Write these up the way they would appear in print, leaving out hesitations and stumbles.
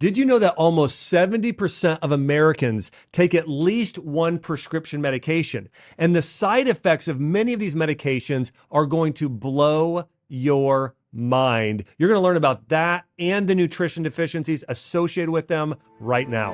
Did you know that almost 70% of Americans take at least one prescription medication? And the side effects of many of these medications are going to blow your mind. You're going to learn about that and the nutrition deficiencies associated with them right now.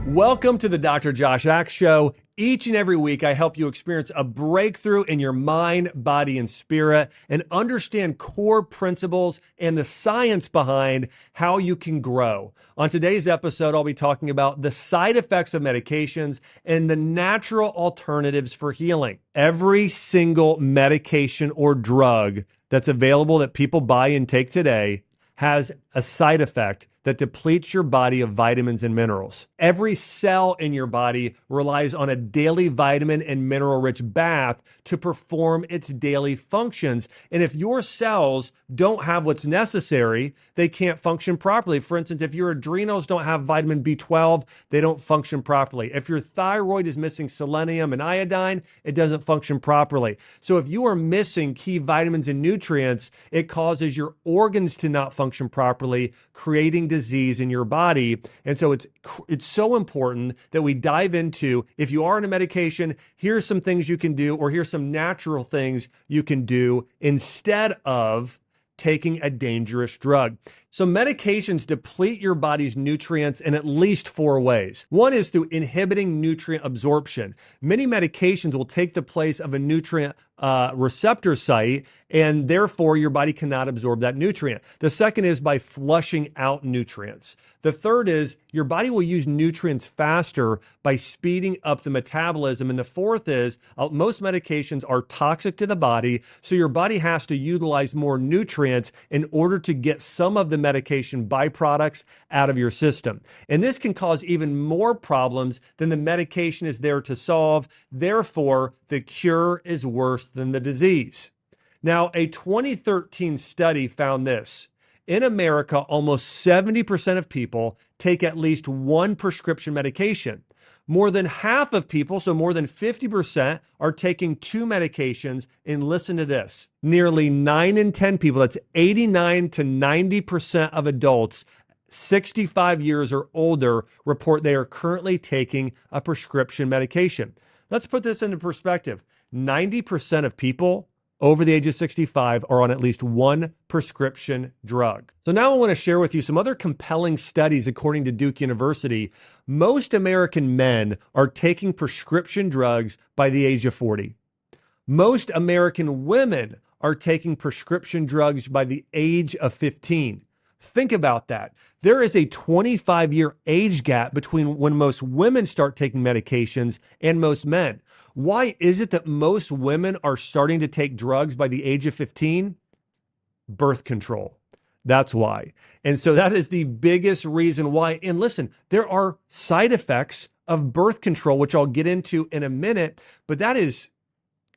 Welcome to the Dr. Josh Axe Show. Each and every week, I help you experience a breakthrough in your mind, body, and spirit and understand core principles and the science behind how you can grow. On today's episode, I'll be talking about the side effects of medications and the natural alternatives for healing. Every single medication or drug that's available that people buy and take today has a side effect that depletes your body of vitamins and minerals. Every cell in your body relies on a daily vitamin and mineral-rich bath to perform its daily functions. And if your cells don't have what's necessary, they can't function properly. For instance, if your adrenals don't have vitamin B12, they don't function properly. If your thyroid is missing selenium and iodine, it doesn't function properly. So if you are missing key vitamins and nutrients, it causes your organs to not function properly, creating disease in your body. And so it's so important that we dive into, if you are on a medication, here's some things you can do, or here's some natural things you can do instead of taking a dangerous drug. So medications deplete your body's nutrients in at least 4 ways. One is through inhibiting nutrient absorption. Many medications will take the place of a nutrient receptor site, and therefore your body cannot absorb that nutrient. The second is by flushing out nutrients. The third is your body will use nutrients faster by speeding up the metabolism. And the fourth is most medications are toxic to the body, so your body has to utilize more nutrients in order to get some of the medication byproducts out of your system. And this can cause even more problems than the medication is there to solve. Therefore, the cure is worse than the disease. Now, a 2013 study found this. In America, almost 70% of people take at least one prescription medication. More than half of people, so more than 50%, are taking 2 medications. And listen to this. Nearly 9 in 10 people, that's 89 to 90% of adults 65 years or older, report they are currently taking a prescription medication. Let's put this into perspective. 90% of people over the age of 65 are on at least one prescription drug. So now I want to share with you some other compelling studies. According to Duke University, most American men are taking prescription drugs by the age of 40. Most American women are taking prescription drugs by the age of 15. Think about that. There is a 25-year age gap between when most women start taking medications and most men. Why is it that most women are starting to take drugs by the age of 15? Birth control. That's why. And so that is the biggest reason why. And listen, there are side effects of birth control, which I'll get into in a minute, but that is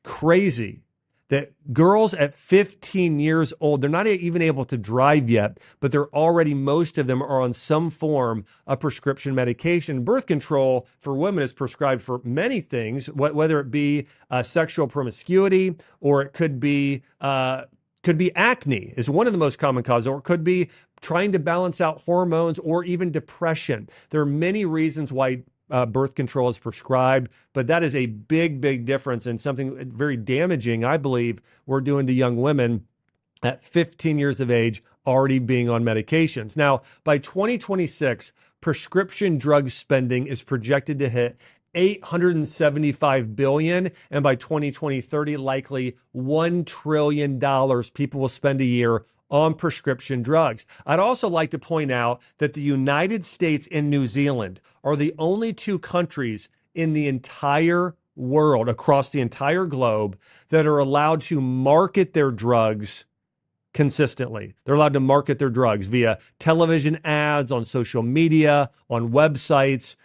crazy. That girls at 15 years old, they're not even able to drive yet, but they're already, most of them are on some form of prescription medication. Birth control for women is prescribed for many things, whether it be sexual promiscuity, or it could be acne is one of the most common causes, or it could be trying to balance out hormones, or even depression. There are many reasons why birth control is prescribed, but that is a big, big difference, and something very damaging, I believe, we're doing to young women at 15 years of age already being on medications. Now, by 2026, prescription drug spending is projected to hit $875 billion, and by 2030, likely $1 trillion people will spend a year on prescription drugs. I'd also like to point out that the United States and New Zealand are the only 2 countries in the entire world, across the entire globe, that are allowed to market their drugs consistently. They're allowed to market their drugs via television ads, on social media, on websites.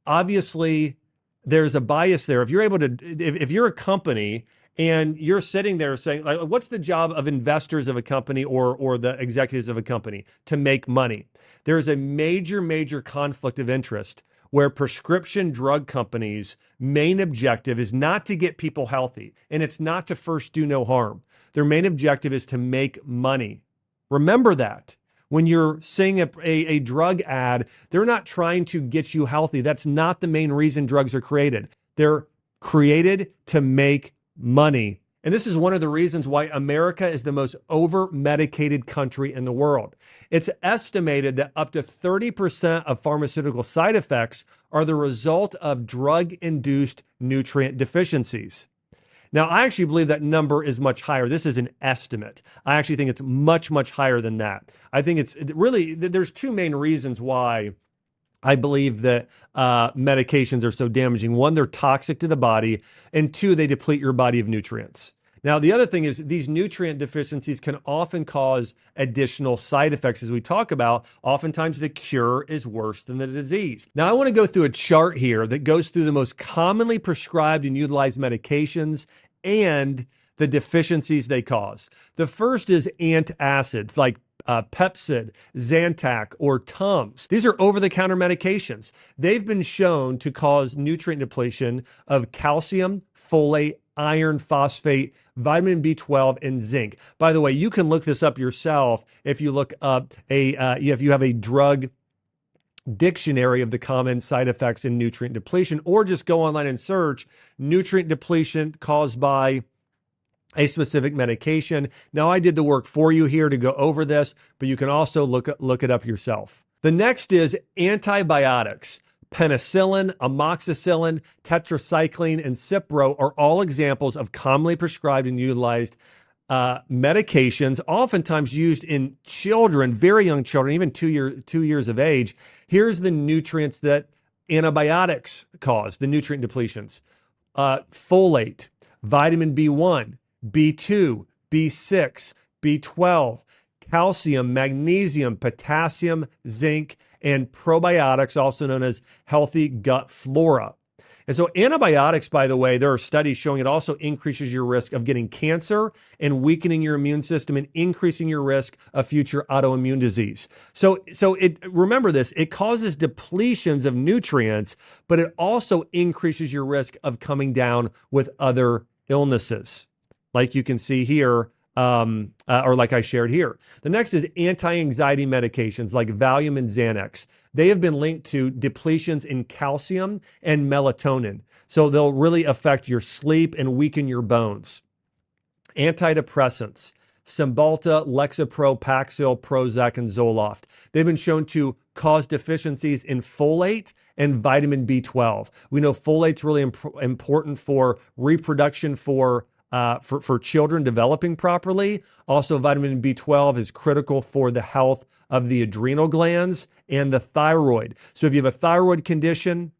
Obviously, there's a bias there. If you're able to, if you're a company and you're sitting there saying, like, what's the job of investors of a company, or the executives of a company? To make money. There's a major, major conflict of interest where prescription drug companies' main objective is not to get people healthy, and it's not to first do no harm. Their main objective is to make money. Remember that. When you're seeing a drug ad, they're not trying to get you healthy. That's not the main reason drugs are created. They're created to make money. And this is one of the reasons why America is the most over-medicated country in the world. It's estimated that up to 30% of pharmaceutical side effects are the result of drug-induced nutrient deficiencies. Now, I actually believe that number is much higher. This is an estimate. I actually think it's much, much higher than that. I think it's really, there's two main reasons why I believe that medications are so damaging. One, they're toxic to the body, and two, they deplete your body of nutrients. Now, the other thing is these nutrient deficiencies can often cause additional side effects, as we talk about. Oftentimes, the cure is worse than the disease. Now, I want to go through a chart here that goes through the most commonly prescribed and utilized medications and the deficiencies they cause. The first is antacids like Pepcid, Zantac, or Tums. These are over-the-counter medications. They've been shown to cause nutrient depletion of calcium, folate, iron, phosphate, vitamin B12, and zinc. By the way, you can look this up yourself if you look up if you have a drug dictionary of the common side effects in nutrient depletion, or just go online and search nutrient depletion caused by a specific medication. Now, I did the work for you here to go over this, but you can also look it up yourself. The next is antibiotics. Penicillin, amoxicillin, tetracycline, and Cipro are all examples of commonly prescribed and utilized medications, oftentimes used in children, very young children, even 2 years of age. Here's the nutrients that antibiotics cause, the nutrient depletions. Folate, vitamin B1, B2, B6, B12, calcium, magnesium, potassium, zinc, and probiotics, also known as healthy gut flora. And so antibiotics, by the way, there are studies showing it also increases your risk of getting cancer and weakening your immune system and increasing your risk of future autoimmune disease. So remember this, it causes depletions of nutrients, but it also increases your risk of coming down with other illnesses, like you can see here, or like I shared here. The next is anti-anxiety medications like Valium and Xanax. They have been linked to depletions in calcium and melatonin. So they'll really affect your sleep and weaken your bones. Antidepressants, Cymbalta, Lexapro, Paxil, Prozac, and Zoloft. They've been shown to cause deficiencies in folate and vitamin B12. We know folate's really important for reproduction for children developing properly. Also, vitamin B12 is critical for the health of the adrenal glands and the thyroid. So if you have a thyroid condition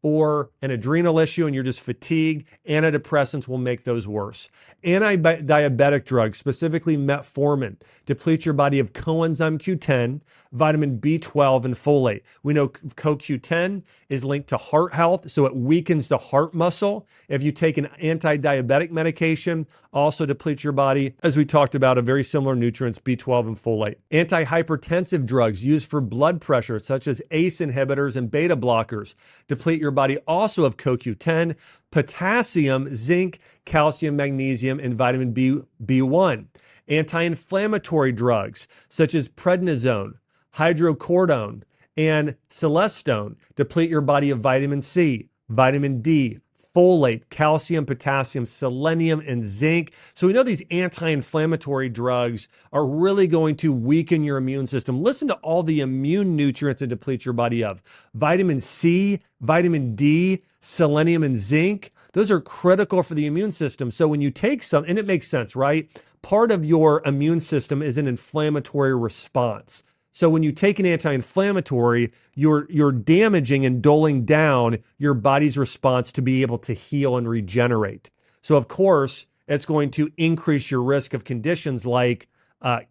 or an adrenal issue and you're just fatigued, antidepressants will make those worse. Anti-diabetic drugs, specifically metformin, deplete your body of coenzyme Q10, vitamin B12, and folate. We know CoQ10 is linked to heart health, so it weakens the heart muscle. If you take an anti-diabetic medication, also depletes your body, as we talked about, of very similar nutrients, B12 and folate. Antihypertensive drugs used for blood pressure, such as ACE inhibitors and beta blockers, deplete your body also of CoQ10, potassium, zinc, calcium, magnesium, and vitamin B1. Anti-inflammatory drugs, such as prednisone, hydrocodone, and celestone, deplete your body of vitamin C, vitamin D, folate, calcium, potassium, selenium, and zinc. So we know these anti-inflammatory drugs are really going to weaken your immune system. Listen to all the immune nutrients that deplete your body of. Vitamin C, vitamin D, selenium, and zinc. Those are critical for the immune system. So when you take some, and it makes sense, right? Part of your immune system is an inflammatory response. So when you take an anti-inflammatory, you're damaging and dulling down your body's response to be able to heal and regenerate. So of course, it's going to increase your risk of conditions like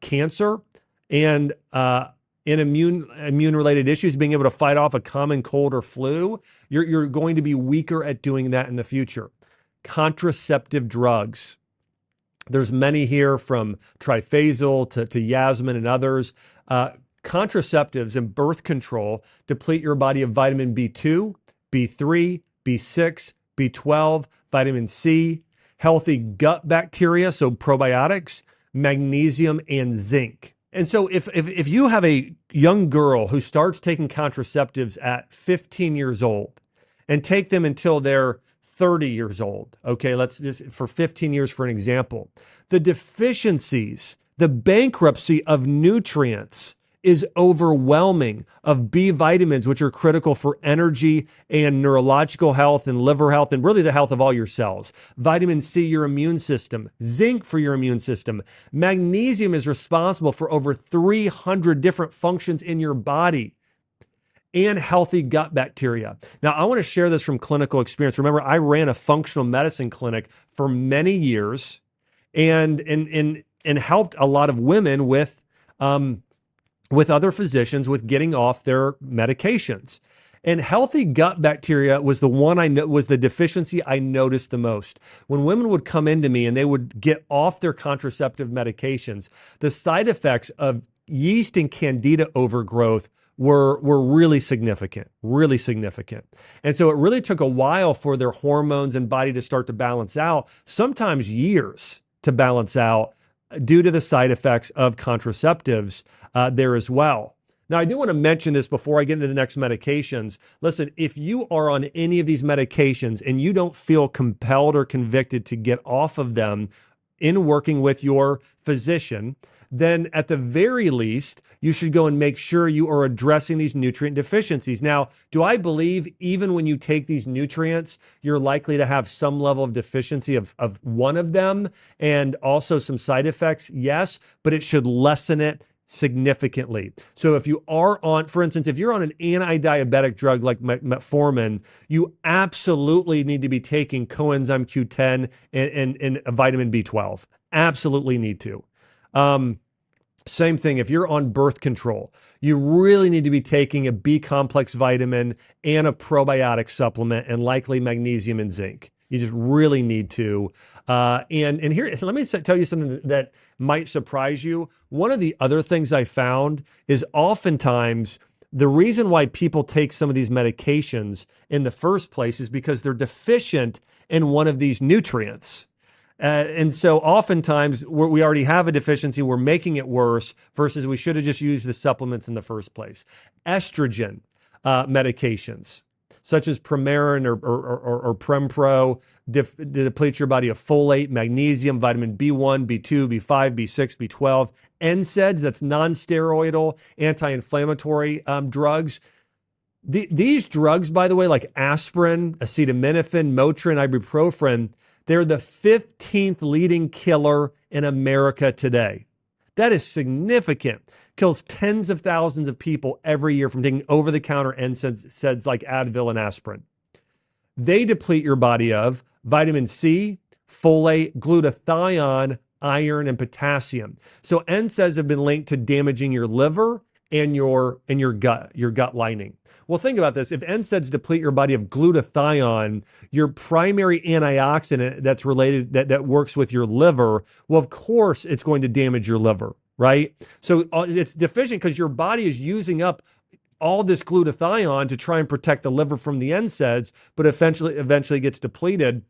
cancer and immune-related issues, being able to fight off a common cold or flu. You're going to be weaker at doing that in the future. Contraceptive drugs. There's many here, from Trifazil to Yasmin and others. Contraceptives and birth control deplete your body of vitamin B2, B3, B6, B12, vitamin C, healthy gut bacteria, so probiotics, magnesium, and zinc. And so if you have a young girl who starts taking contraceptives at 15 years old and take them until they're 30 years old, okay, let's just for 15 years for an example, the deficiencies, the bankruptcy of nutrients is overwhelming of B vitamins, which are critical for energy and neurological health and liver health and really the health of all your cells. Vitamin C, your immune system, zinc for your immune system. Magnesium is responsible for over 300 different functions in your body and healthy gut bacteria. Now, I want to share this from clinical experience. Remember, I ran a functional medicine clinic for many years and helped a lot of women with other physicians with getting off their medications. And healthy gut bacteria was the one was the deficiency I noticed the most. When women would come into me and they would get off their contraceptive medications, the side effects of yeast and candida overgrowth were really significant, really significant. And so it really took a while for their hormones and body to start to balance out, sometimes years to balance out due to the side effects of contraceptives there as well. Now, I do want to mention this before I get into the next medications. Listen, if you are on any of these medications and you don't feel compelled or convicted to get off of them in working with your physician, then at the very least, you should go and make sure you are addressing these nutrient deficiencies. Now, do I believe even when you take these nutrients, you're likely to have some level of deficiency of one of them and also some side effects? Yes, but it should lessen it significantly. So if you are on, for instance, if you're on an anti-diabetic drug like metformin, you absolutely need to be taking coenzyme Q10 and a vitamin B12. Absolutely need to. Same thing, if you're on birth control, you really need to be taking a B complex vitamin and a probiotic supplement and likely magnesium and zinc. You just really need to. And here, let me tell you something that might surprise you. One of the other things I found is oftentimes the reason why people take some of these medications in the first place is because they're deficient in one of these nutrients. And so oftentimes we already have a deficiency, we're making it worse versus we should have just used the supplements in the first place. Estrogen medications, such as Premarin or Prempro, deplete your body of folate, magnesium, vitamin B1, B2, B5, B6, B12. NSAIDs, that's non-steroidal anti-inflammatory drugs. These drugs, by the way, like aspirin, acetaminophen, Motrin, ibuprofen, they're the 15th leading killer in America today. That is significant. Kills tens of thousands of people every year from taking over-the-counter NSAIDs like Advil and aspirin. They deplete your body of vitamin C, folate, glutathione, iron, and potassium. So NSAIDs have been linked to damaging your liver and your gut lining. Well, think about this. If NSAIDs deplete your body of glutathione, your primary antioxidant that's related, that works with your liver, well, of course, it's going to damage your liver, right? So it's deficient because your body is using up all this glutathione to try and protect the liver from the NSAIDs, but eventually gets depleted.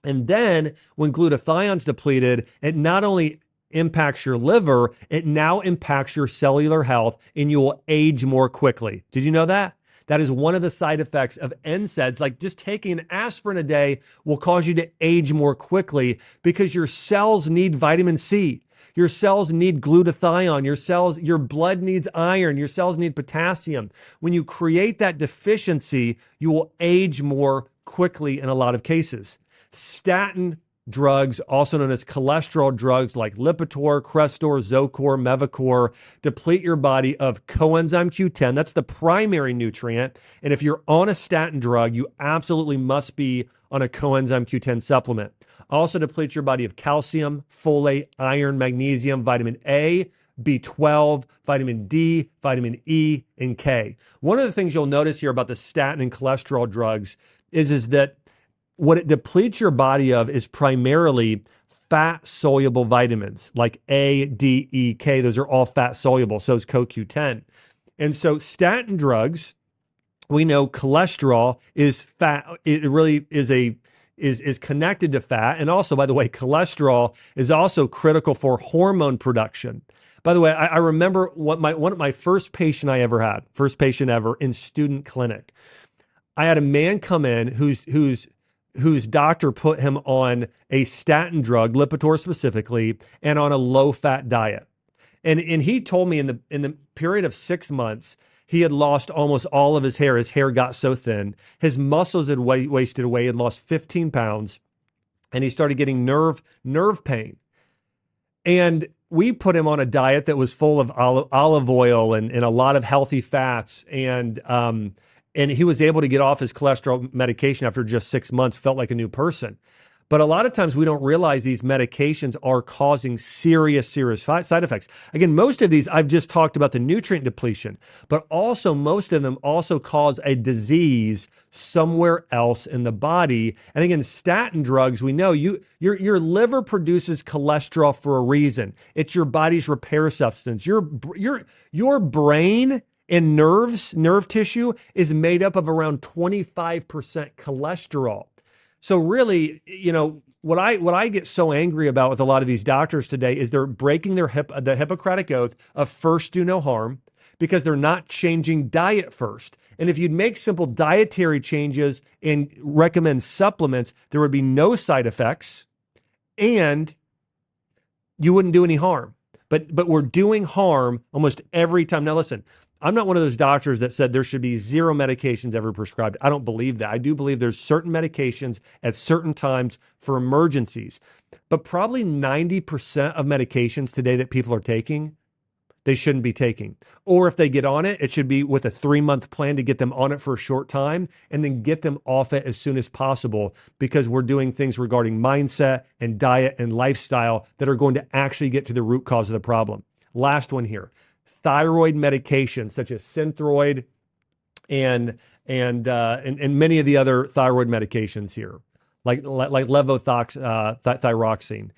And then when glutathione's depleted, it not only impacts your liver, it now impacts your cellular health and you will age more quickly. Did you know that? That is one of the side effects of NSAIDs. Like just taking an aspirin a day will cause you to age more quickly because your cells need vitamin C. Your cells need glutathione. Your blood needs iron. Your cells need potassium. When you create that deficiency, you will age more quickly in a lot of cases. Statin drugs, also known as cholesterol drugs like Lipitor, Crestor, Zocor, Mevacor, deplete your body of coenzyme Q10. That's the primary nutrient. And if you're on a statin drug, you absolutely must be on a coenzyme Q10 supplement. Also deplete your body of calcium, folate, iron, magnesium, vitamin A, B12, vitamin D, vitamin E, and K. One of the things you'll notice here about the statin and cholesterol drugs is that what it depletes your body of is primarily fat-soluble vitamins like A, D, E, K. Those are all fat-soluble. So is CoQ10. And so statin drugs, we know cholesterol is fat. It really is is connected to fat. And also, by the way, cholesterol is also critical for hormone production. By the way, I remember one of my first patient I ever had, first patient ever in student clinic. I had a man come in whose doctor put him on a statin drug, Lipitor specifically, and on a low fat diet. And he told me in the period of 6 months, he had lost almost all of his hair. His hair got so thin. His muscles had wasted away. He had lost 15 pounds, and he started getting nerve pain. And we put him on a diet that was full of olive oil and a lot of healthy fats. And he was able to get off his cholesterol medication after just 6 months, felt like a new person. But a lot of times we don't realize these medications are causing serious side effects. Again, most of these, I've just talked about the nutrient depletion, but also most of them also cause a disease somewhere else in the body. And again, statin drugs, we know your liver produces cholesterol for a reason. It's your body's repair substance. Your brain and nerve tissue is made up of around 25% cholesterol. So really, what I get so angry about with a lot of these doctors today is they're breaking the Hippocratic oath of first do no harm because they're not changing diet first. And if you'd make simple dietary changes and recommend supplements, there would be no side effects and you wouldn't do any harm. But we're doing harm almost every time. Now listen, I'm not one of those doctors that said there should be zero medications ever prescribed. I don't believe that. I do believe there's certain medications at certain times for emergencies. But probably 90% of medications today that people are taking, they shouldn't be taking. Or if they get on it, it should be with a 3-month plan to get them on it for a short time and then get them off it as soon as possible because we're doing things regarding mindset and diet and lifestyle that are going to actually get to the root cause of the problem. Last one here. Thyroid medications such as Synthroid and many of the other thyroid medications here, like levothyroxine,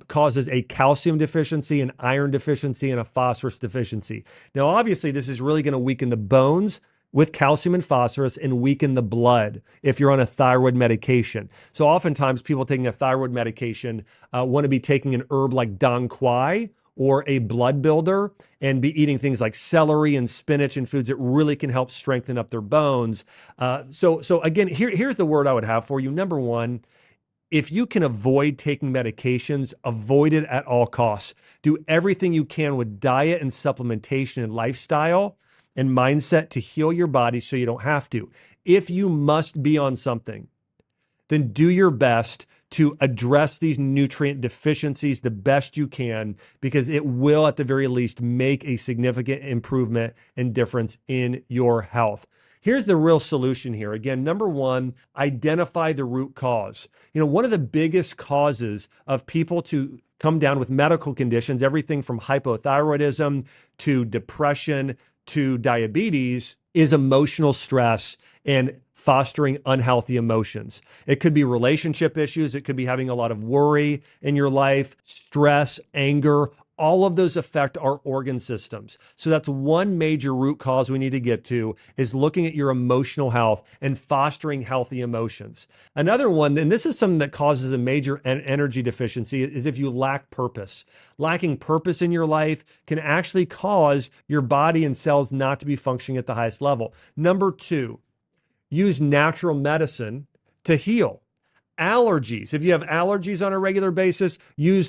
causes a calcium deficiency, an iron deficiency, and a phosphorus deficiency. Now, obviously, this is really going to weaken the bones with calcium and phosphorus and weaken the blood if you're on a thyroid medication. So oftentimes people taking a thyroid medication want to be taking an herb like Dong Quai or a blood builder and be eating things like celery and spinach and foods that really can help strengthen up their bones. So again, here's the word I would have for you. Number one, if you can avoid taking medications, avoid it at all costs. Do everything you can with diet and supplementation and lifestyle and mindset to heal your body so you don't have to. If you must be on something, then do your best to address these nutrient deficiencies the best you can, because it will at the very least make a significant improvement and difference in your health. Here's the real solution here. Again, number one, identify the root cause. One of the biggest causes of people to come down with medical conditions, everything from hypothyroidism to depression to diabetes, is emotional stress and fostering unhealthy emotions. It could be relationship issues. It could be having a lot of worry in your life, stress, anger. All of those affect our organ systems. So that's one major root cause we need to get to, is looking at your emotional health and fostering healthy emotions. Another one, and this is something that causes a major energy deficiency, is if you lack purpose. Lacking purpose in your life can actually cause your body and cells not to be functioning at the highest level. Number two, use natural medicine to heal. Allergies. If you have allergies on a regular basis, use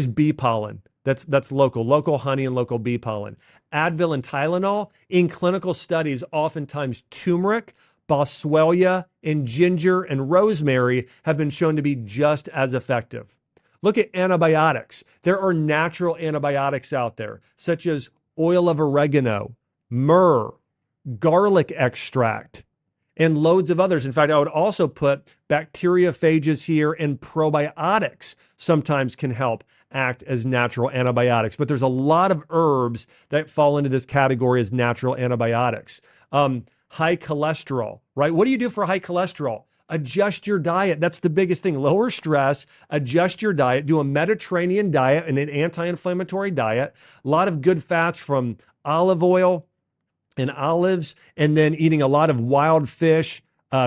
bee pollen. That's local honey and local bee pollen. Advil and Tylenol. In clinical studies, oftentimes turmeric, boswellia, and ginger and rosemary have been shown to be just as effective. Look at antibiotics. There are natural antibiotics out there, such as oil of oregano, myrrh, garlic extract, and loads of others. In fact, I would also put bacteriophages here, and probiotics sometimes can help act as natural antibiotics. But there's a lot of herbs that fall into this category as natural antibiotics. High cholesterol, right? What do you do for high cholesterol? Adjust your diet. That's the biggest thing. Lower stress, adjust your diet, do a Mediterranean diet and an anti-inflammatory diet. A lot of good fats from olive oil and olives, and then eating a lot of wild fish,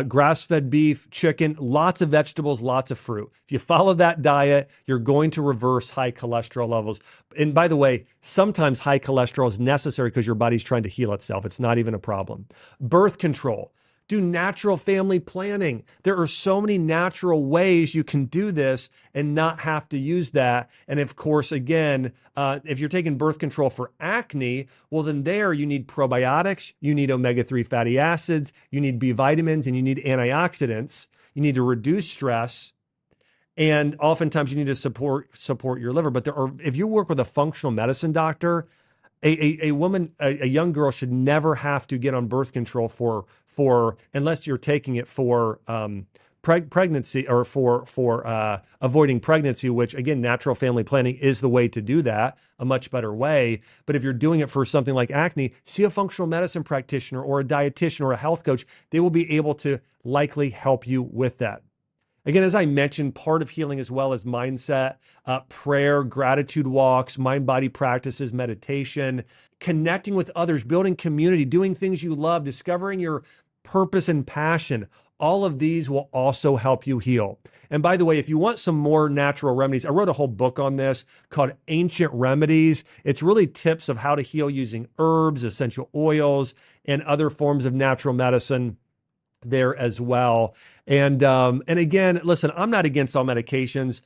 grass-fed beef, chicken, lots of vegetables, lots of fruit. If you follow that diet, you're going to reverse high cholesterol levels. And by the way, sometimes high cholesterol is necessary because your body's trying to heal itself. It's not even a problem. Birth control. Do natural family planning. There are so many natural ways you can do this and not have to use that. And of course, again, if you're taking birth control for acne, well, then there you need probiotics, you need omega-3 fatty acids, you need B vitamins, and you need antioxidants. You need to reduce stress. And oftentimes you need to support your liver. But if you work with a functional medicine doctor, a woman, a young girl should never have to get on birth control for unless you're taking it for pregnancy or for avoiding pregnancy, which again, natural family planning is the way to do that, a much better way. But if you're doing it for something like acne, see a functional medicine practitioner or a dietitian or a health coach. They will be able to likely help you with that. Again, as I mentioned, part of healing as well as mindset, prayer, gratitude walks, mind-body practices, meditation, connecting with others, building community, doing things you love, discovering your purpose and passion. All of these will also help you heal. And by the way, if you want some more natural remedies, I wrote a whole book on this called Ancient Remedies. It's really tips of how to heal using herbs, essential oils, and other forms of natural medicine there as well. And again, listen, I'm not against all medications.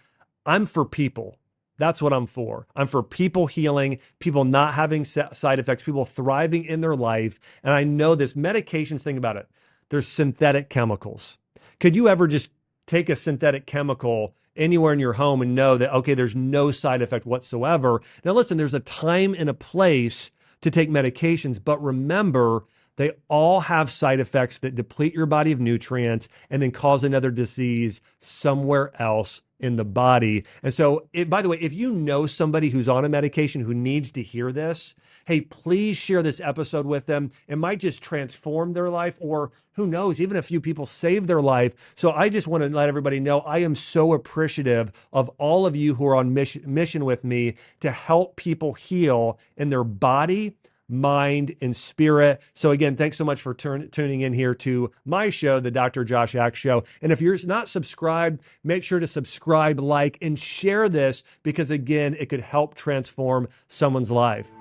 I'm for people. That's what I'm for. I'm for people healing, people not having side effects, people thriving in their life. And I know this medications, think about it. There's synthetic chemicals. Could you ever just take a synthetic chemical anywhere in your home and know that, okay, there's no side effect whatsoever? Now, listen, there's a time and a place to take medications, but remember, they all have side effects that deplete your body of nutrients and then cause another disease somewhere else in the body. And so, by the way, if you know somebody who's on a medication who needs to hear this, hey, please share this episode with them. It might just transform their life, or who knows, even a few people save their life. So I just want to let everybody know I am so appreciative of all of you who are on mission with me to help people heal in their body, mind, and spirit. So again, thanks so much for tuning in here to my show, the Dr. Josh Axe Show. And if you're not subscribed, make sure to subscribe, like, and share this because again, it could help transform someone's life.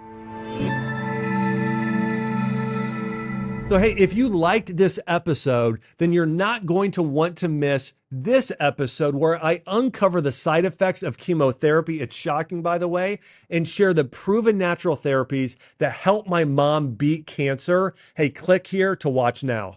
So, hey, if you liked this episode, then you're not going to want to miss this episode where I uncover the side effects of chemotherapy. It's shocking, by the way, and share the proven natural therapies that help my mom beat cancer. Hey, click here to watch now.